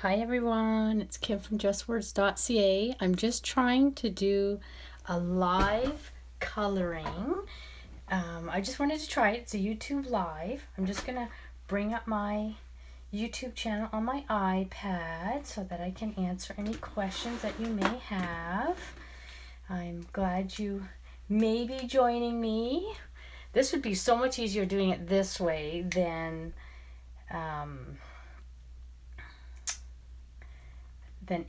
Hi everyone, it's Kim from justwords.ca. I'm just trying to do a live coloring. I just wanted to try it. It's a YouTube live. I'm just going to bring up my YouTube channel on my iPad so that I can answer any questions that you may have. I'm glad you may be joining me. This would be so much easier doing it this way than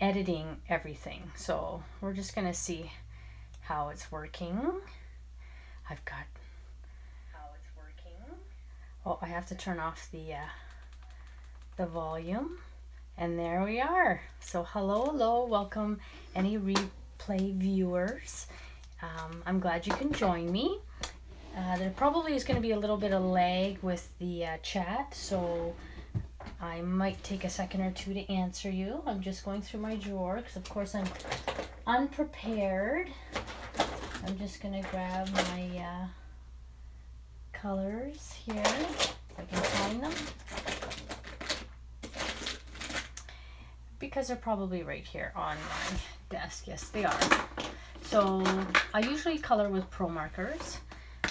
editing everything. So we're just gonna see how it's working. Oh, I have to turn off the volume, and there we are. So hello, welcome any replay viewers. I'm glad you can join me. There probably is going to be a little bit of lag with the chat, so I might take a second or two to answer you. I'm just going through my drawer because of course I'm unprepared. I'm just going to grab my colors here if I can find them, because they're probably right here on my desk. Yes, they are. So I usually color with Pro markers,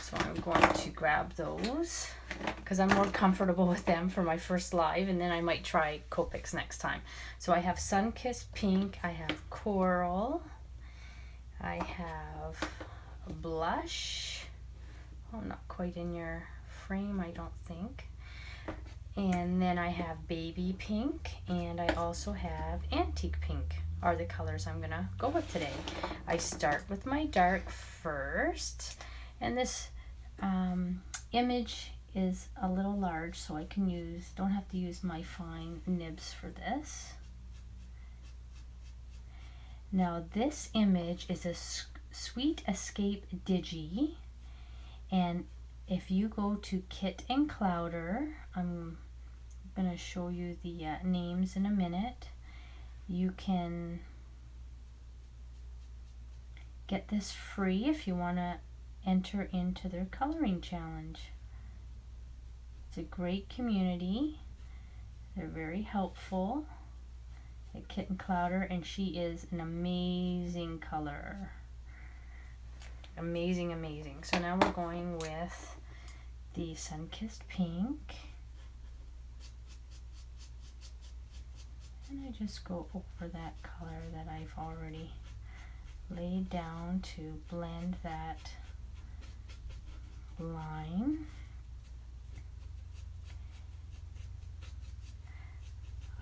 so I'm going to grab those because I'm more comfortable with them for my first live, and then I might try Copics next time. So I have Sunkissed Pink, I have Coral, I have Blush. Oh, not quite in your frame, I don't think. And then I have Baby Pink, and I also have Antique Pink are the colors I'm gonna go with today. I start with my dark first, and this image is a little large, so I can don't have to use my fine nibs for this. Now this image is a Sweet Escape Digi, and if you go to Kit and Clouder, I'm going to show you the names in a minute. You can get this free if you want to enter into their coloring challenge. It's a great community. They're very helpful at Kit and Clouder, and she is an amazing colorer. Amazing. So now we're going with the Sunkissed Pink. And I just go over that color that I've already laid down to blend that line.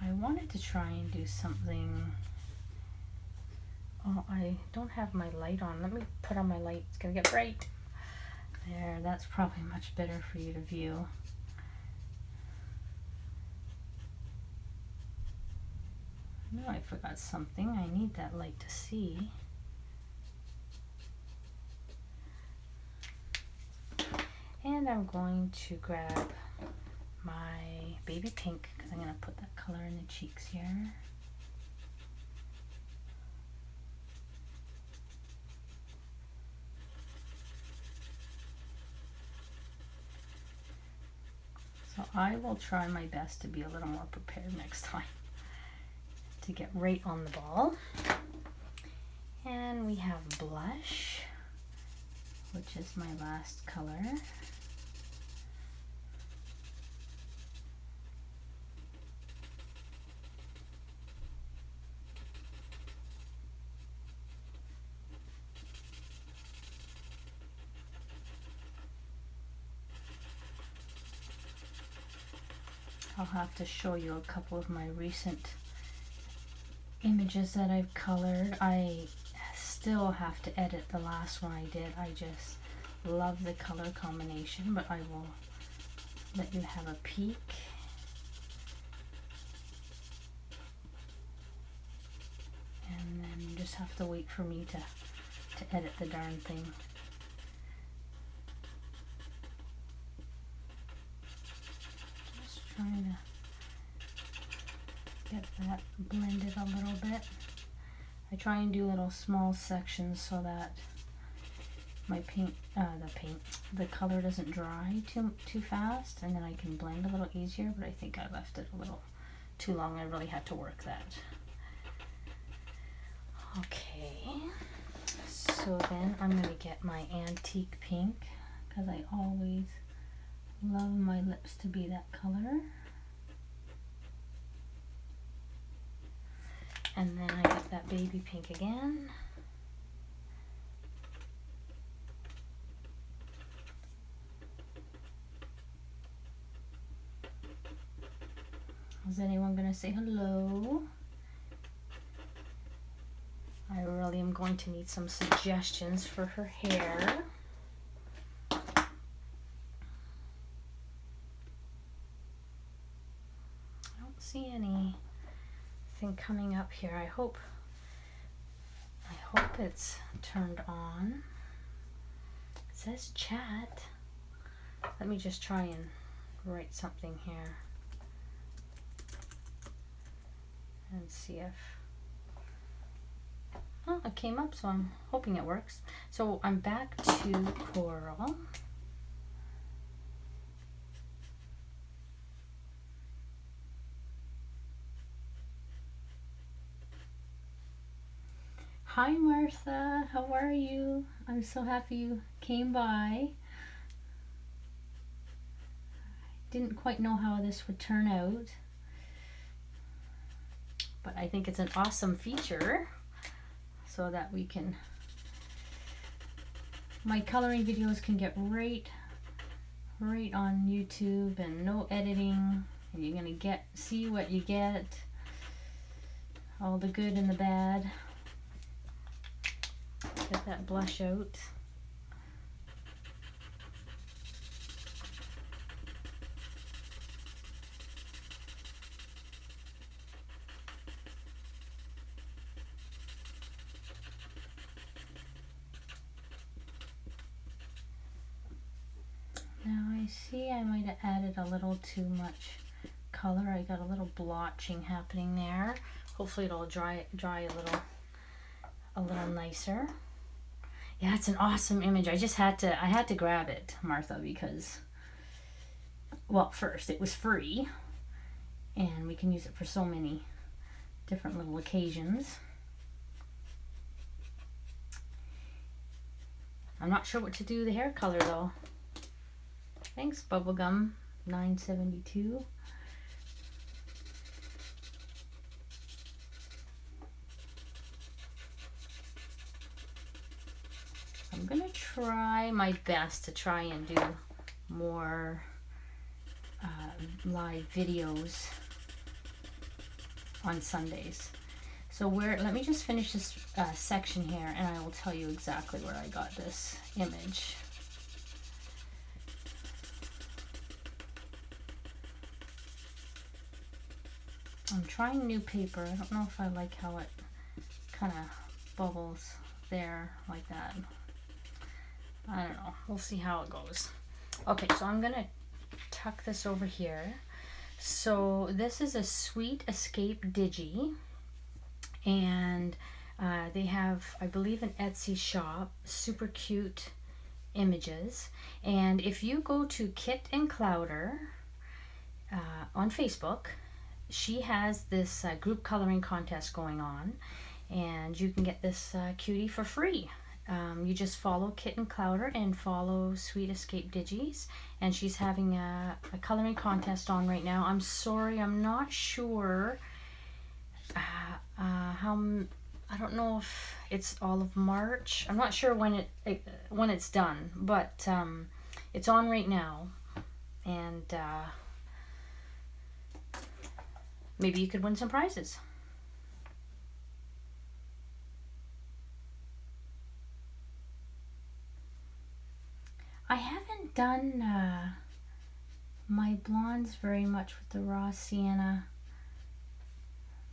I wanted to try and do something. Oh, I don't have my light on. Let me put on my light. It's gonna get bright. There, that's probably much better for you to view. No, I forgot something. I need that light to see. And I'm going to grab my Baby Pink because I'm going to put that color in the cheeks here. So I will try my best to be a little more prepared next time to get right on the ball. And we have Blush, which is my last color. I'll have to show you a couple of my recent images that I've colored. I still have to edit the last one I did. I just love the color combination, but I will let you have a peek. And then you just have to wait for me to edit the darn thing. Just trying to get that blended a little bit. I try and do little small sections so that my the color doesn't dry too fast, and then I can blend a little easier, but I think I left it a little too long. I really had to work that. Okay, so then I'm going to get my antique pink because I always love my lips to be that color. And then I get that baby pink again. Is anyone going to say hello? I really am going to need some suggestions for her hair. I don't see anything coming up here. I hope it's turned on. It says chat. Let me just try and write something here and see if, oh, it came up, so I'm hoping it works. So I'm back to coral. Hi Martha, how are you? I'm so happy you came by. Didn't quite know how this would turn out, but I think it's an awesome feature so that we can, my coloring videos can get right on YouTube and no editing, and you're gonna see what you get, all the good and the bad. Get that blush out. Now I see I might have added a little too much color. I got a little blotching happening there. Hopefully it'll dry a little nicer. Yeah, it's an awesome image. I had to grab it, Martha, because, well, first, it was free, and we can use it for so many different little occasions. I'm not sure what to do with the hair color, though. Thanks, Bubblegum 972. I'm gonna try my best to try and do more live videos on Sundays. So let me just finish this section here and I will tell you exactly where I got this image. I'm trying new paper. I don't know if I like how it kind of bubbles there like that. I don't know. We'll see how it goes. Okay, so I'm going to tuck this over here. So this is a Sweet Escape Digi. And they have, I believe, an Etsy shop. Super cute images. And if you go to Kit and Clowder on Facebook, she has this group coloring contest going on. And you can get this cutie for free. You just follow Kit and Clowder and follow Sweet Escape Digis, and she's having a coloring contest on right now. I'm sorry, I'm not sure how. I don't know if it's all of March. I'm not sure when it's done, but it's on right now, and maybe you could win some prizes. I haven't done my blondes very much with the raw sienna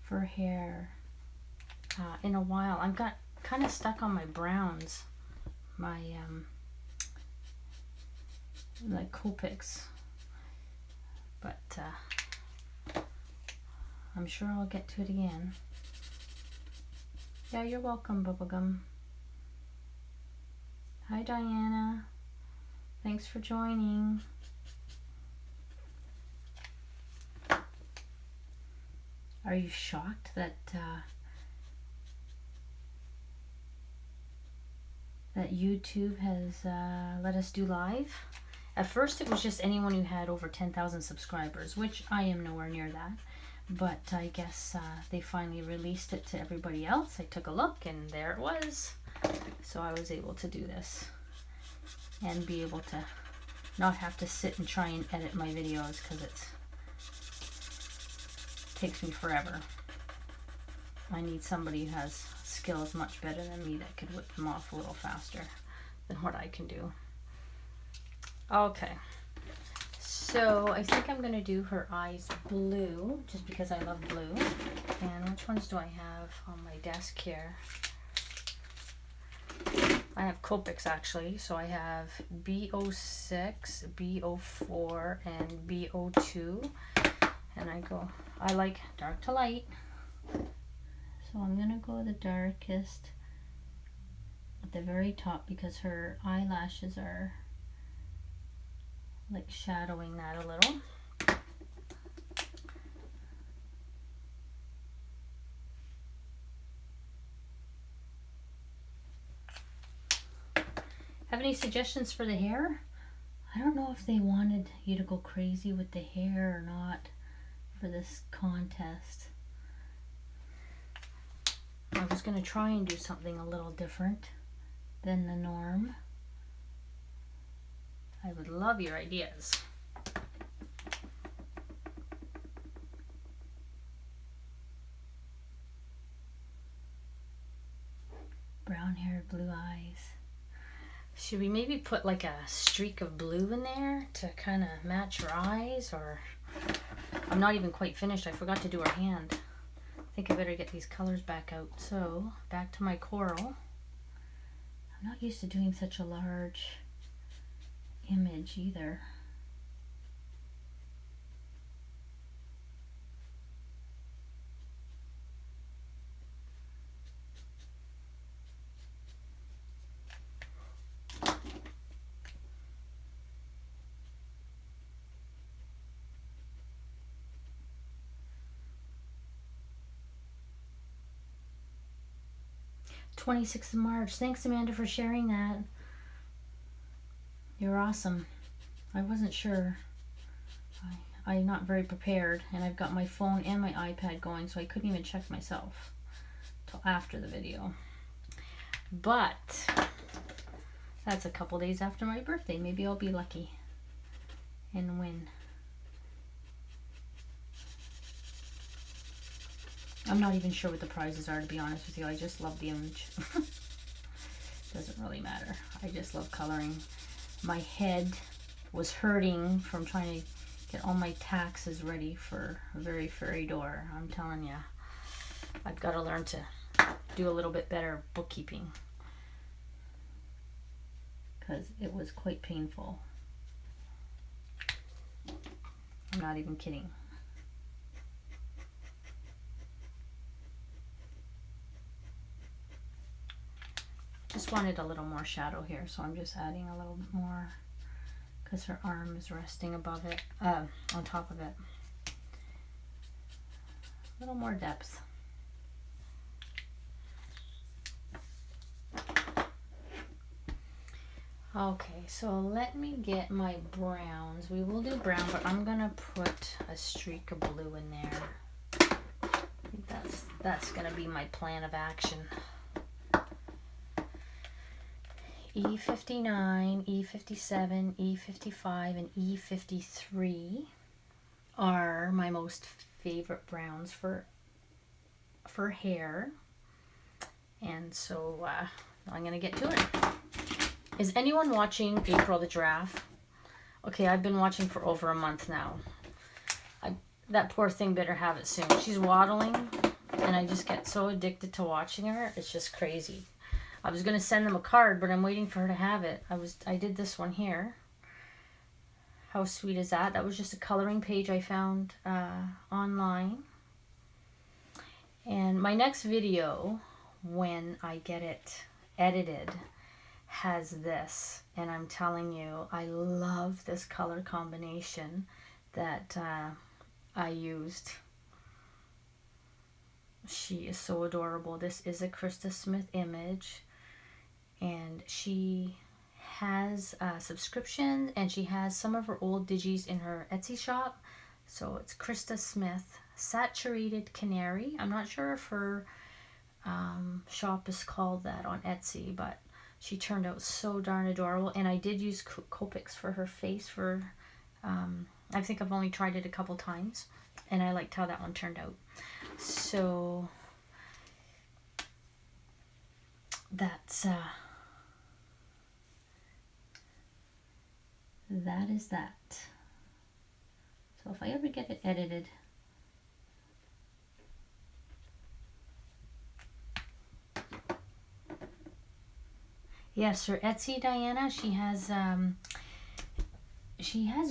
for hair in a while. I've got kind of stuck on my browns, my like Copics, but I'm sure I'll get to it again. Yeah, you're welcome, Bubblegum. Hi, Diana. Thanks for joining. Are you shocked that that YouTube has let us do live? At first it was just anyone who had over 10,000 subscribers, which I am nowhere near that. But I guess they finally released it to everybody else. I took a look and there it was. So I was able to do this and be able to not have to sit and try and edit my videos, because it takes me forever. I need somebody who has skills much better than me that could whip them off a little faster than what I can do. Okay, so I think I'm going to do her eyes blue, just because I love blue. And which ones do I have on my desk here? I have Copics actually, so I have B06, B04, and B02. And I like dark to light. So I'm going to go the darkest at the very top, because her eyelashes are like shadowing that a little. Have any suggestions for the hair? I don't know if they wanted you to go crazy with the hair or not for this contest. I was going to try and do something a little different than the norm. I would love your ideas. Brown hair, blue eyes. Should we maybe put like a streak of blue in there to kind of match her eyes? Or I'm not even quite finished. I forgot to do her hand. I think I better get these colors back out. So back to my coral. I'm not used to doing such a large image either. '26th of March. Thanks, Amanda, for sharing that. You're awesome. I wasn't sure. I'm not very prepared, and I've got my phone and my iPad going, so I couldn't even check myself till after the video. But that's a couple days after my birthday. Maybe I'll be lucky and win. I'm not even sure what the prizes are, to be honest with you. I just love the image. Doesn't really matter. I just love coloring. My head was hurting from trying to get all my taxes ready for a very fairy door. I'm telling you, I've got to learn to do a little bit better bookkeeping, because it was quite painful. I'm not even kidding. Just wanted a little more shadow here, so I'm just adding a little bit more, because her arm is resting above it, on top of it. A little more depth. Okay, so let me get my browns. We will do brown, but I'm gonna put a streak of blue in there. I think that's gonna be my plan of action. E59, E57, E55, and E53 are my most favorite browns for hair. And so I'm gonna get to it. Is anyone watching April the Giraffe? Okay, I've been watching for over a month now. That poor thing better have it soon. She's waddling, and I just get so addicted to watching her. It's just crazy. I was going to send them a card, but I'm waiting for her to have it. I did this one here. How sweet is that? That was just a coloring page I found online. And my next video, when I get it edited, has this. And I'm telling you, I love this color combination that I used. She is so adorable. This is a Krista Smith image, and she has a subscription, and she has some of her old Digis in her Etsy shop. So it's Krista Smith Saturated Canary. I'm not sure if her shop is called that on Etsy, but she turned out so darn adorable. And I did use Copics for her face for, I think I've only tried it a couple times, and I liked how that one turned out. So that's that is that. So if I ever get it edited, yes, her Etsy, Diana, she has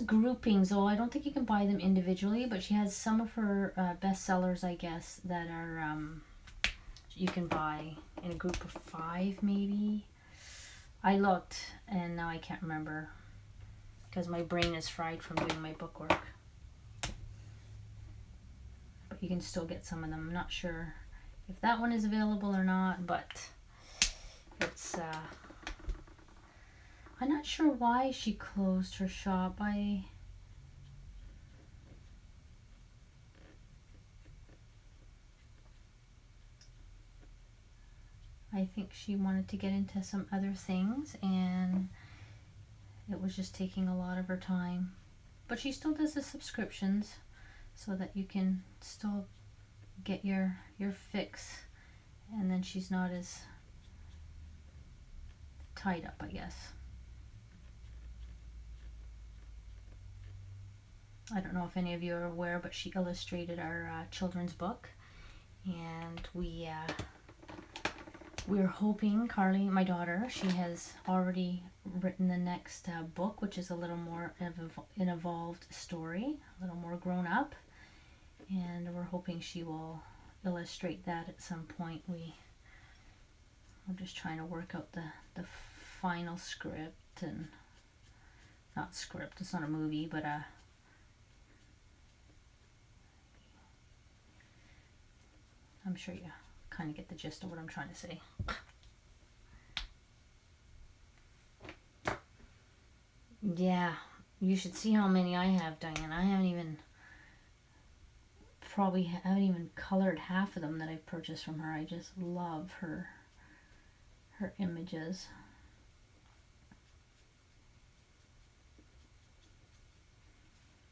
groupings. Oh, I don't think you can buy them individually, but she has some of her best sellers, I guess, that are you can buy in a group of 5 maybe. I looked and now I can't remember because my brain is fried from doing my book work. But you can still get some of them. I'm not sure if that one is available or not, but it's I'm not sure why she closed her shop. I think she wanted to get into some other things, and it was just taking a lot of her time. But she still does the subscriptions so that you can still get your fix, and then she's not as tied up, I guess. I don't know if any of you are aware, but she illustrated our children's book, and we're hoping, Carly, my daughter, she has already written the next book, which is a little more of an evolved story, a little more grown up, and we're hoping she will illustrate that at some point. We're just trying to work out the final script, and not script, it's not a movie, but I'm sure you kind of get the gist of what I'm trying to say. Yeah, you should see how many I have, Diane. I haven't even colored half of them that I've purchased from her. I just love her images.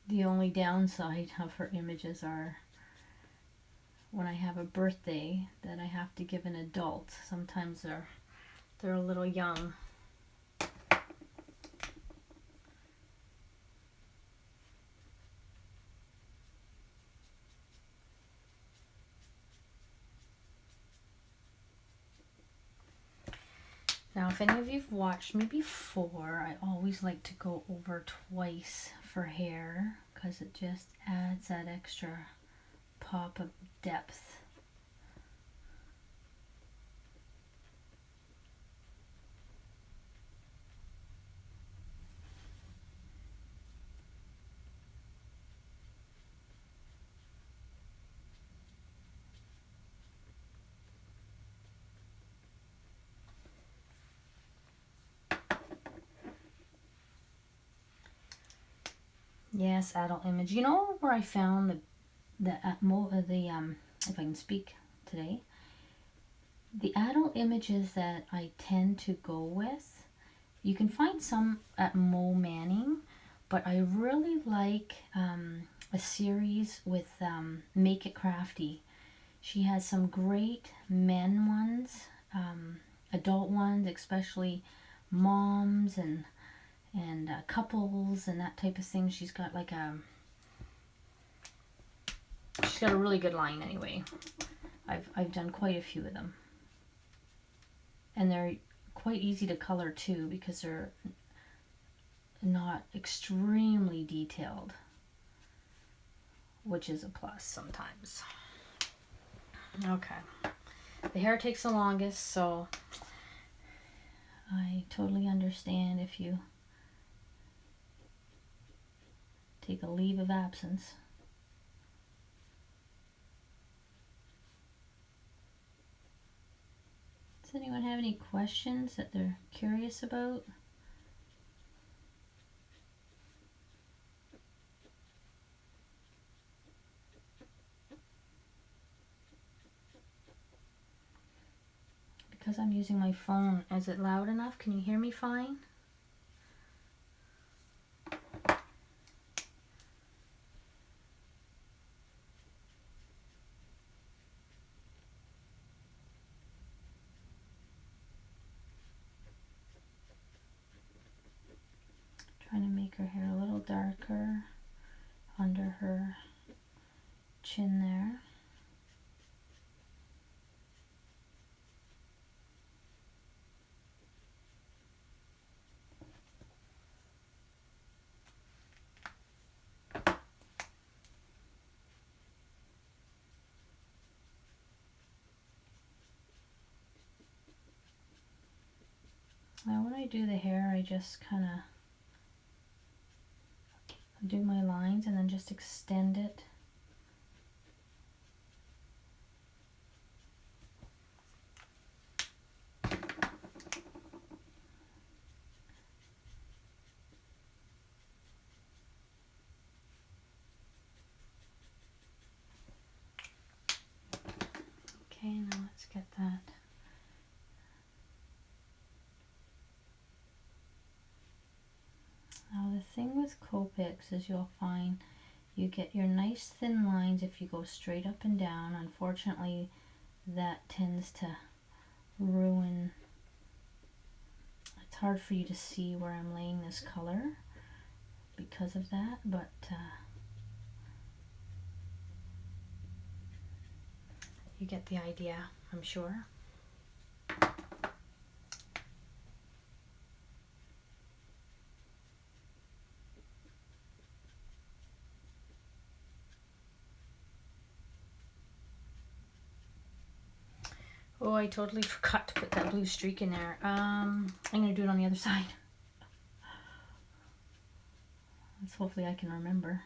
The only downside of her images are when I have a birthday that I have to give an adult. Sometimes they're a little young. Now, if any of you've watched me before, I always like to go over twice for hair because it just adds that extra pop of depth. Yes, adult image. You know where I found the if I can speak today, the adult images that I tend to go with, you can find some at Mo Manning, but I really like a series with Make It Crafty. She has some great men ones, adult ones, especially moms and couples and that type of thing. She's got a really good line anyway. I've done quite a few of them, and they're quite easy to color too because they're not extremely detailed, which is a plus sometimes. Okay, the hair takes the longest, so I totally understand if you take a leave of absence. Does anyone have any questions that they're curious about? Because I'm using my phone, is it loud enough? Can you hear me fine? Trying to make her hair a little darker under her chin there. Now when I do the hair, I just kind of do my lines and then just extend it. Okay, now let's get that. Now the thing with Copics is you'll find you get your nice thin lines if you go straight up and down. Unfortunately, that tends to ruin. It's hard for you to see where I'm laying this color because of that, but you get the idea, I'm sure. Oh, I totally forgot to put that blue streak in there. I'm gonna do it on the other side. Let's hopefully I can remember.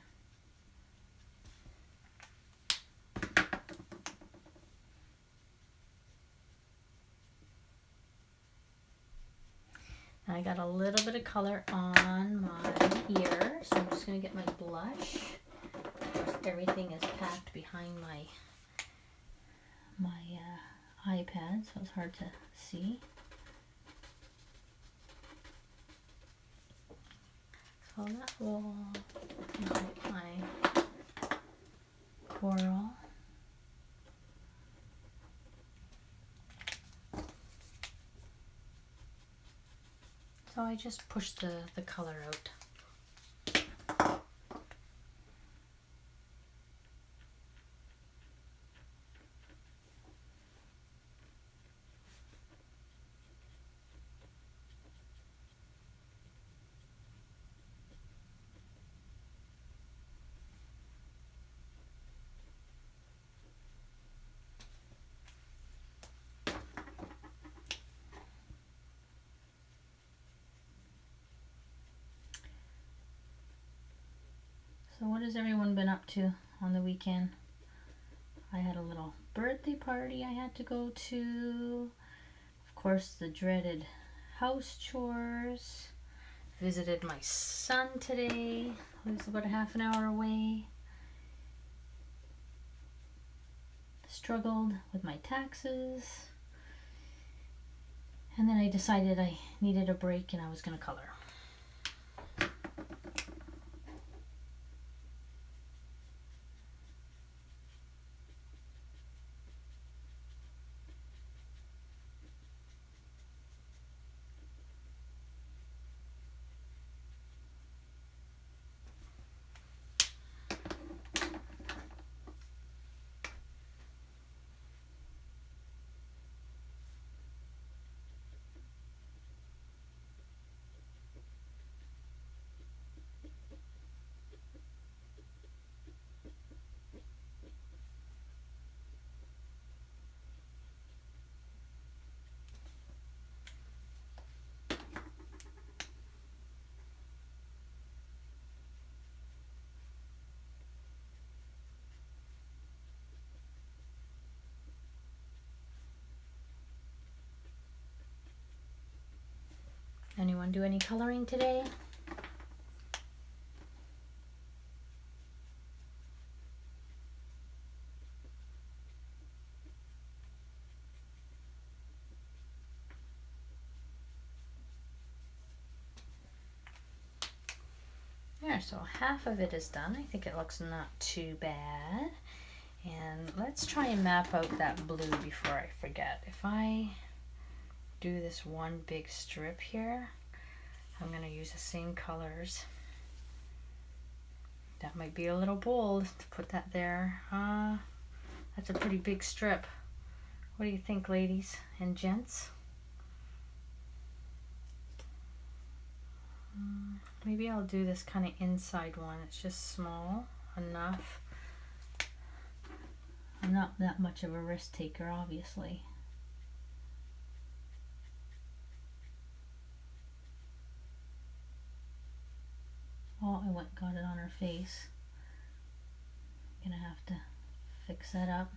I got a little bit of color on my ear, so I'm just gonna get my blush. Of course, everything is packed behind my iPad, so it's hard to see. So that will make my coral. So I just push the color out. So what has everyone been up to on the weekend? I had a little birthday party I had to go to. Of course, the dreaded house chores. Visited my son today, who's about a half an hour away. Struggled with my taxes. And then I decided I needed a break and I was going to color. Anyone do any coloring today? There, so half of it is done. I think it looks not too bad. And let's try and map out that blue before I forget. If I do this one big strip here, I'm going to use the same colors. That might be a little bold to put that there. That's a pretty big strip. What do you think, ladies and gents? Maybe I'll do this kind of inside one. It's just small enough. I'm not that much of a risk taker, obviously. Oh, I went got it on her face. Gonna have to fix that up.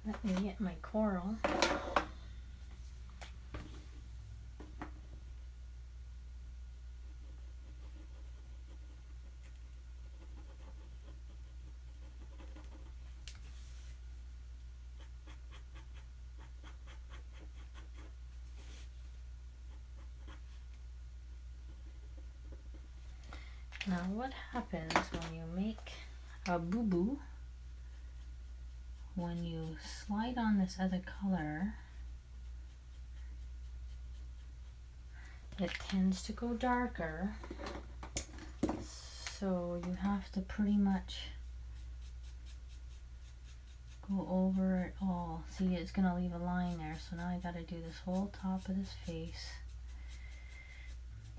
Let me get my coral. Now what happens when you make a boo-boo, when you slide on this other color, it tends to go darker, so you have to pretty much go over it all. See, it's gonna leave a line there, so now I gotta do this whole top of this face.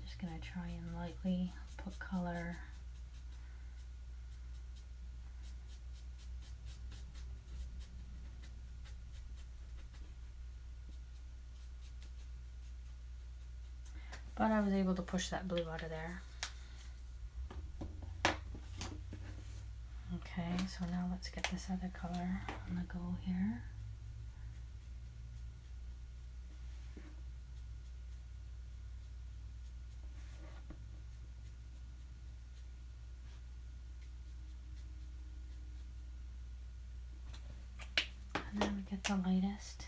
Just gonna try and lightly put color. But I was able to push that blue out of there. Okay, so now let's get this other color on the go here. And then we get the lightest.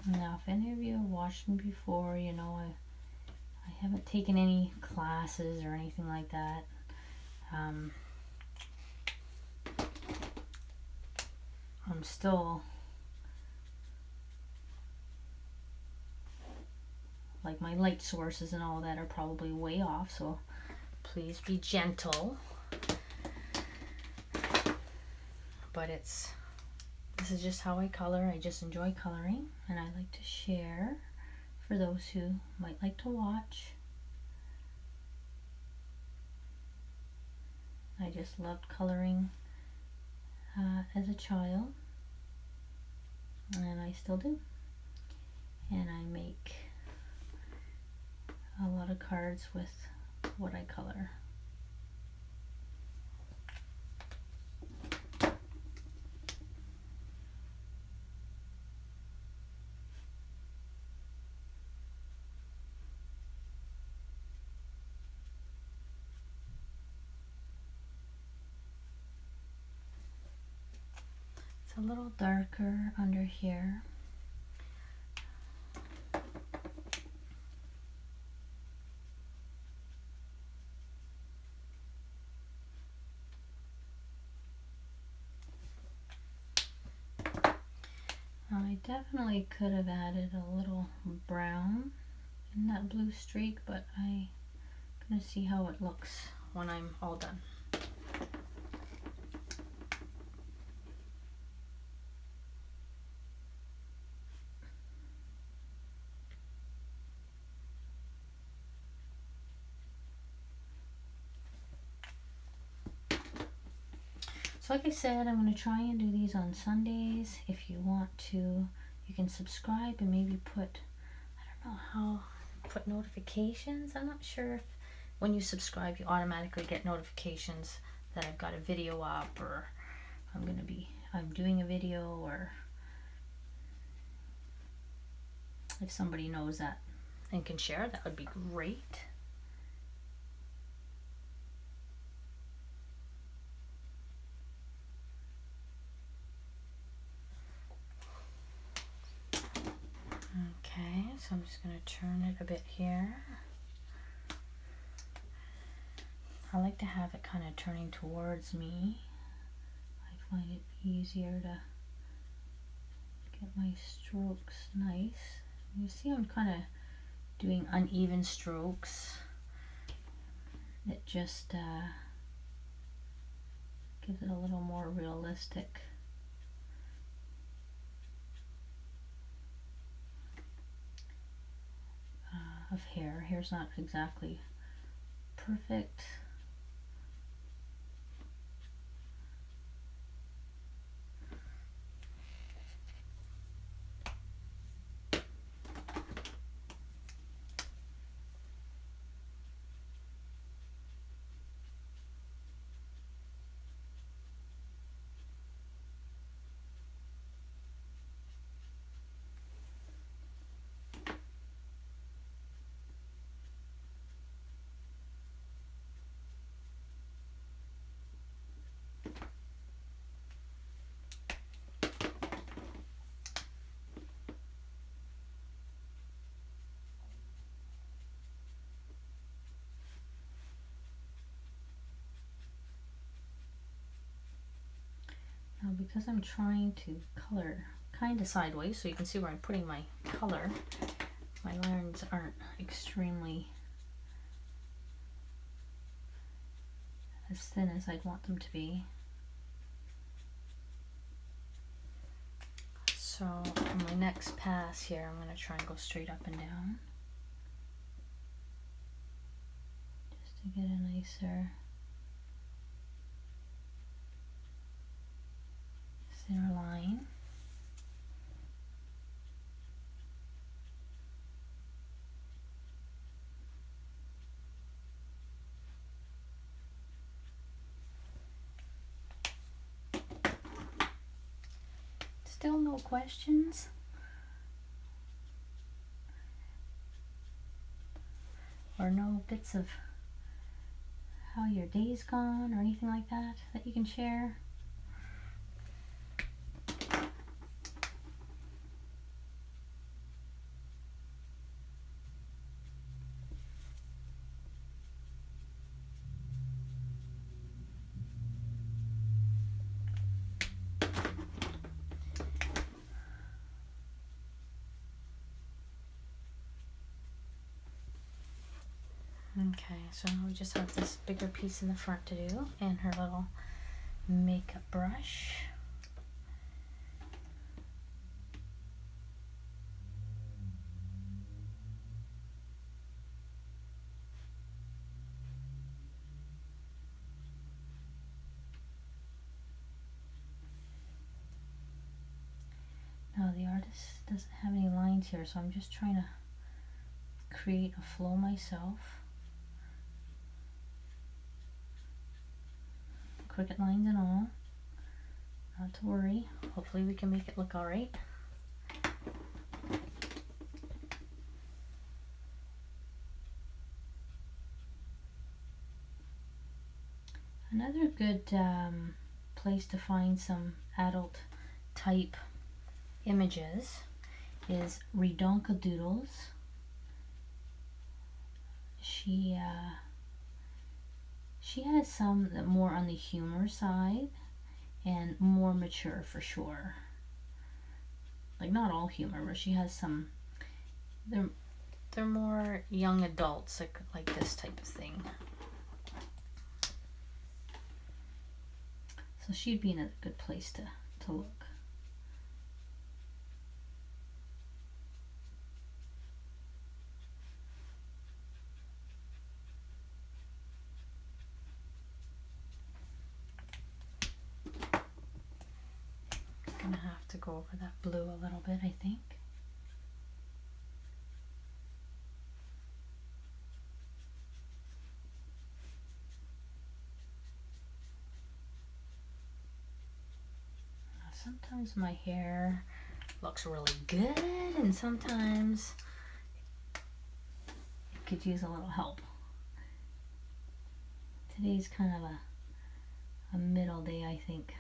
Now, if any of you have watched me before, you know I haven't taken any classes or anything like that. I'm still, like, my light sources and all that are probably way off, so please be gentle. But this is just how I color. I just enjoy coloring, and I like to share for those who might like to watch. I just loved coloring as a child, and I still do. And I make a lot of cards with what I color. It's a little darker under here. I definitely could have added a little brown in that blue streak, but I'm gonna see how it looks when I'm all done. So like I said, I'm going to try and do these on Sundays. If you want to, you can subscribe and maybe put, I don't know how, put notifications. I'm not sure if when you subscribe you automatically get notifications that I've got a video up, or I'm doing a video, or if somebody knows that and can share, that would be great. Okay, so I'm just going to turn it a bit here. I like to have it kind of turning towards me. I find it easier to get my strokes nice. You see I'm kind of doing uneven strokes. It just gives it a little more realistic of hair. Hair's not exactly perfect. Now because I'm trying to color kind of sideways, so you can see where I'm putting my color, my lines aren't extremely as thin as I'd want them to be. So on my next pass here, I'm going to try and go straight up and down, just to get a nicer thinner line. Still no questions? Or no bits of how your day's gone or anything like that that you can share? Okay, so now we just have this bigger piece in the front to do, and her little makeup brush. Now the artist doesn't have any lines here, so I'm just trying to create a flow myself. Cricut lines and all. Not to worry. Hopefully we can make it look alright. Another good place to find some adult type images is Redonkadoodles. She has some that more on the humor side and more mature for sure. like not all humor, but she has some, they're more young adults, like this type of thing. So she'd be in a good place to look. Gonna have to go over that blue a little bit, I think. Sometimes my hair looks really good, and sometimes it could use a little help. Today's kind of a middle day, I think.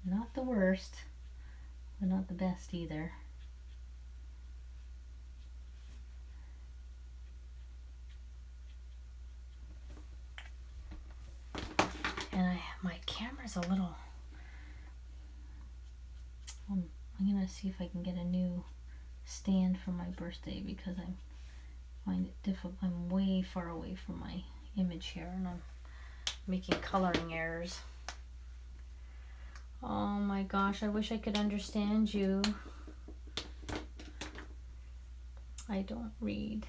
Not the worst, but not the best either. And my camera's a little, I'm gonna see if I can get a new stand for my birthday, because I find it difficult. I'm way far away from my image here, and I'm making coloring errors. Oh my gosh, I wish I could understand you. I don't read.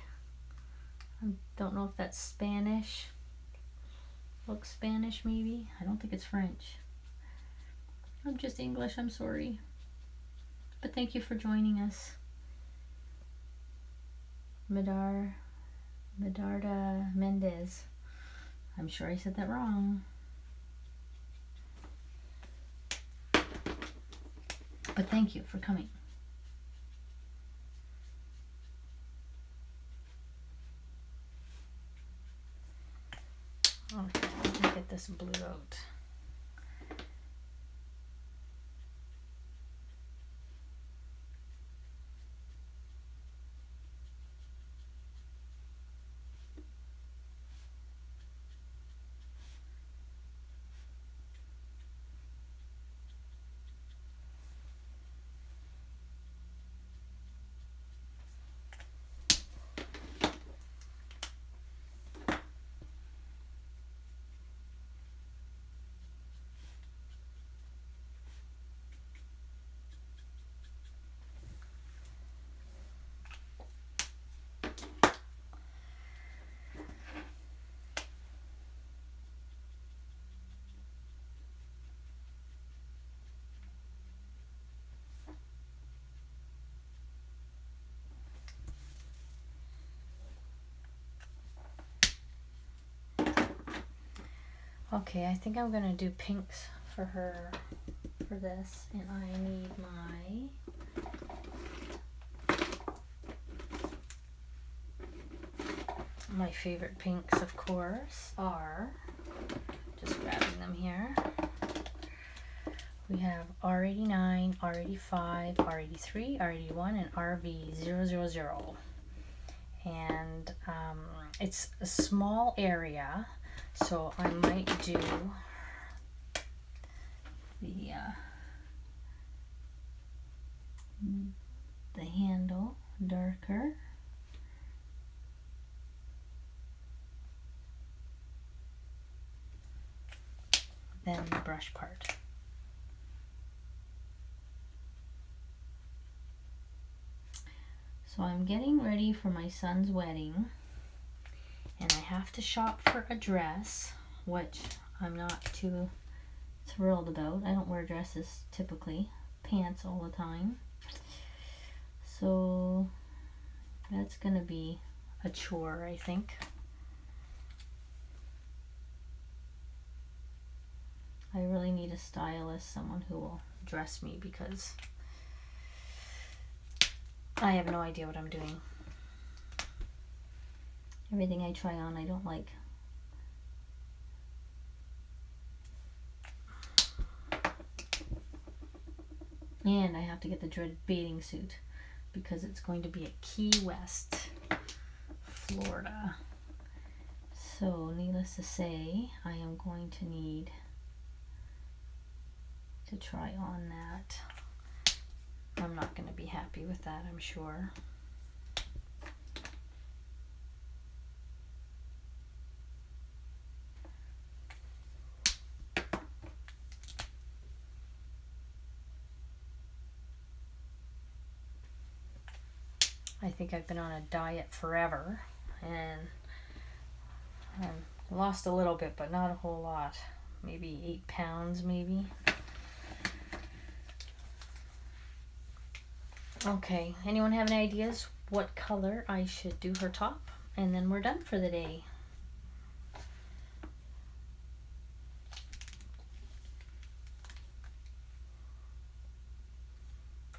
I don't know if that's Spanish. Looks Spanish maybe. I don't think it's French. I'm just English, I'm sorry. But thank you for joining us. Medarda Mendez. I'm sure I said that wrong. But thank you for coming. Okay, let me get this blue out. Okay, I think I'm gonna do pinks for her for this, and I need my favorite pinks, of course, are, just grabbing them here. We have R89, R85, R83, R81, and RV000. And it's a small area, so I might do the handle darker. Than the brush part. So I'm getting ready for my son's wedding, and I have to shop for a dress, which I'm not too thrilled about. I don't wear dresses typically, pants all the time. So that's gonna be a chore, I think. I really need a stylist, someone who will dress me, because I have no idea what I'm doing. Everything I try on, I don't like. And I have to get the dreaded bathing suit, because it's going to be at Key West, Florida. So needless to say, I am going to need to try on that. I'm not going to be happy with that, I'm sure. I think I've been on a diet forever, and I lost a little bit, but not a whole lot. Maybe 8 pounds, maybe. Okay, anyone have any ideas what color I should do her top? And then we're done for the day.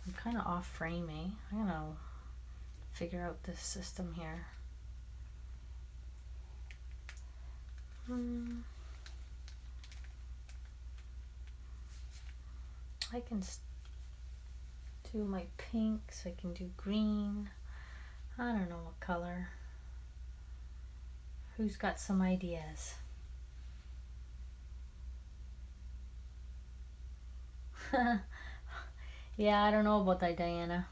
I'm kind of off frame, eh? I'm gonna figure out this system here. I can do my pinks, I can do green. I don't know what color. Who's got some ideas? Yeah, I don't know about that, Diana.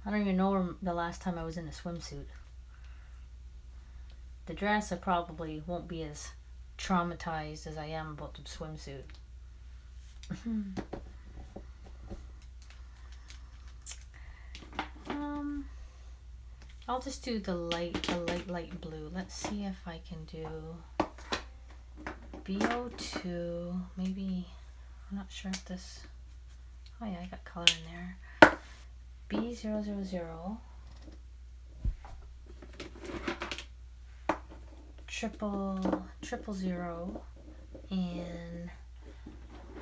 I don't even know the last time I was in a swimsuit. The dress, I probably won't be as traumatized as I am about the swimsuit. I'll just do the light blue. Let's see if I can do BO2, maybe. I'm not sure if this, oh yeah, I got color in there. B000, triple zero, and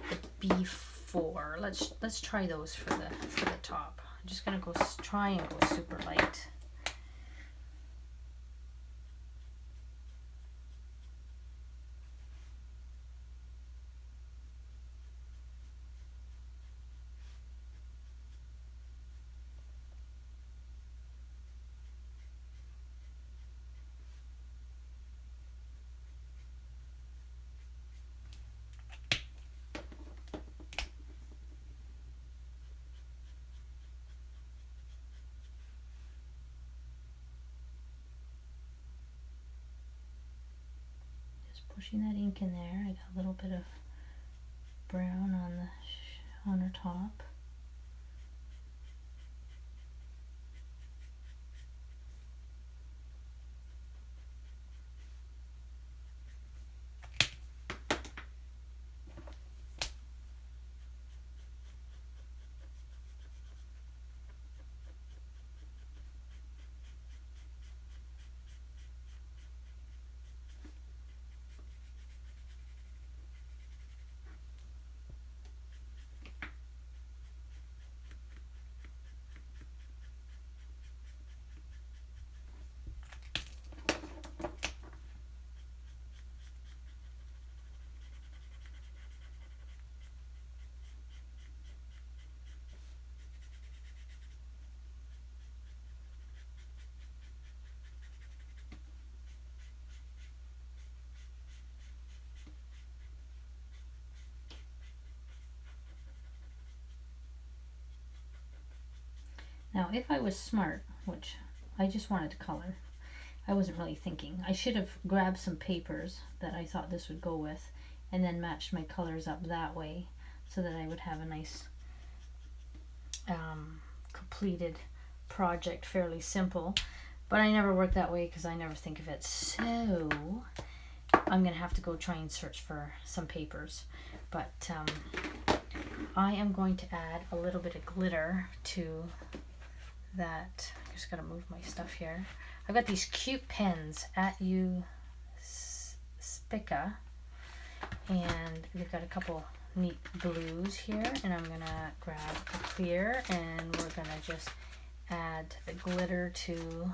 the B4. Let's try those for the top. I'm just gonna try and go super light. Pushing that ink in there. I got a little bit of brown on her top. Now, if I was smart, which I just wanted to color, I wasn't really thinking. I should have grabbed some papers that I thought this would go with and then matched my colors up that way so that I would have a nice completed project, fairly simple. But I never work that way because I never think of it. So I'm going to have to go try and search for some papers. But I am going to add a little bit of glitter to that. I just gotta move my stuff here. I've got these cute pens at Spica, and they've got a couple neat blues here, and I'm gonna grab a clear and we're gonna just add the glitter to